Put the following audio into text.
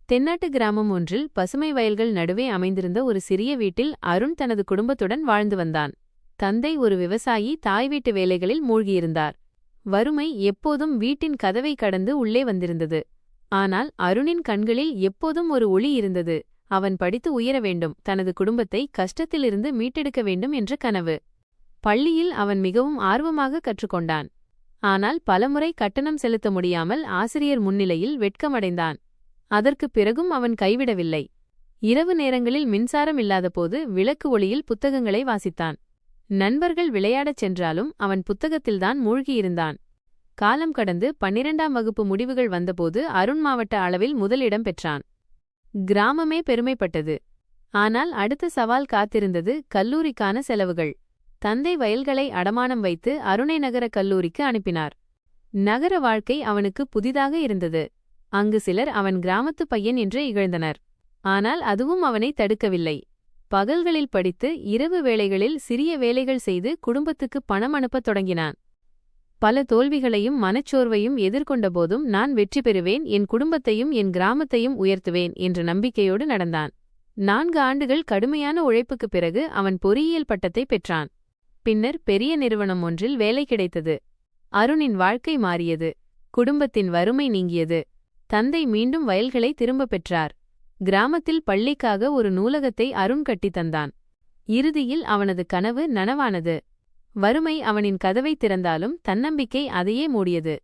தென்னாட்டு கிராமம் ஒன்றில் பசுமை வயல்கள் நடுவே அமைந்திருந்த ஒரு சிறிய வீட்டில் அருண் தனது குடும்பத்துடன் வாழ்ந்து வந்தான். தந்தை ஒரு விவசாயி, தாய் வீட்டு வேலைகளில் மூழ்கியிருந்தார். வறுமை எப்போதும் வீட்டின் கதவை கடந்து உள்ளே வந்திருந்தது. ஆனால் அருணின் கண்களில் எப்போதும் ஒரு ஒளி இருந்தது. அவன் படித்து உயர வேண்டும், தனது குடும்பத்தை கஷ்டத்திலிருந்து மீட்டெடுக்க வேண்டும் என்ற கனவு. பள்ளியில் அவன் மிகவும் ஆர்வமாக கற்றுக்கொண்டான். ஆனால் பலமுறை கட்டணம் செலுத்த முடியாமல் ஆசிரியர் முன்னிலையில் வெட்கமடைந்தான். அதற்குப் பிறகும் அவன் கைவிடவில்லை. இரவு நேரங்களில் மின்சாரம் இல்லாதபோது விளக்கு ஒளியில் புத்தகங்களை வாசித்தான். நண்பர்கள் விளையாடச் சென்றாலும் அவன் புத்தகத்தில்தான் மூழ்கியிருந்தான். காலம் கடந்து 12ஆம் வகுப்பு முடிவுகள் வந்தபோது அருண் மாவட்ட அளவில் முதலிடம் பெற்றான். கிராமமே பெருமைப்பட்டது. ஆனால் அடுத்த சவால் காத்திருந்தது: கல்லூரிக்கான செலவுகள். தந்தை வயல்களை அடமானம் வைத்து அருணை நகர கல்லூரிக்கு அனுப்பினார். நகர வாழ்க்கை அவனுக்கு புதிதாக இருந்தது. அங்கு சிலர் அவன் கிராமத்து பையன் என்று இகழ்ந்தனர். ஆனால் அதுவும் அவனை தடுக்கவில்லை. பகல்களில் படித்து இரவு வேளைகளில் சிறிய வேலைகள் செய்து குடும்பத்துக்கு பணம் அனுப்பத் தொடங்கினான். பல தோல்விகளையும் மனச்சோர்வையும் எதிர்கொண்டபோதும் நான் வெற்றி பெறுவேன், என் குடும்பத்தையும் என் கிராமத்தையும் உயர்த்துவேன் என்ற நம்பிக்கையோடு நடந்தான். 4 ஆண்டுகள் கடுமையான உழைப்புக்குப் பிறகு அவன் பொறியியல் பட்டத்தை பெற்றான். பின்னர் பெரிய நிறுவனம் ஒன்றில் வேலை கிடைத்தது. அருணின் வாழ்க்கை மாறியது. குடும்பத்தின் வறுமை நீங்கியது. தந்தை மீண்டும் வயல்களை திரும்பப் பெற்றார். கிராமத்தில் பள்ளிக்காக ஒரு நூலகத்தை அருண் கட்டித் தந்தான். இறுதியில் அவனது கனவு நனவானது. வறுமை அவனின் கதவை திறந்தாலும் தன்னம்பிக்கை அதையே மூடியது.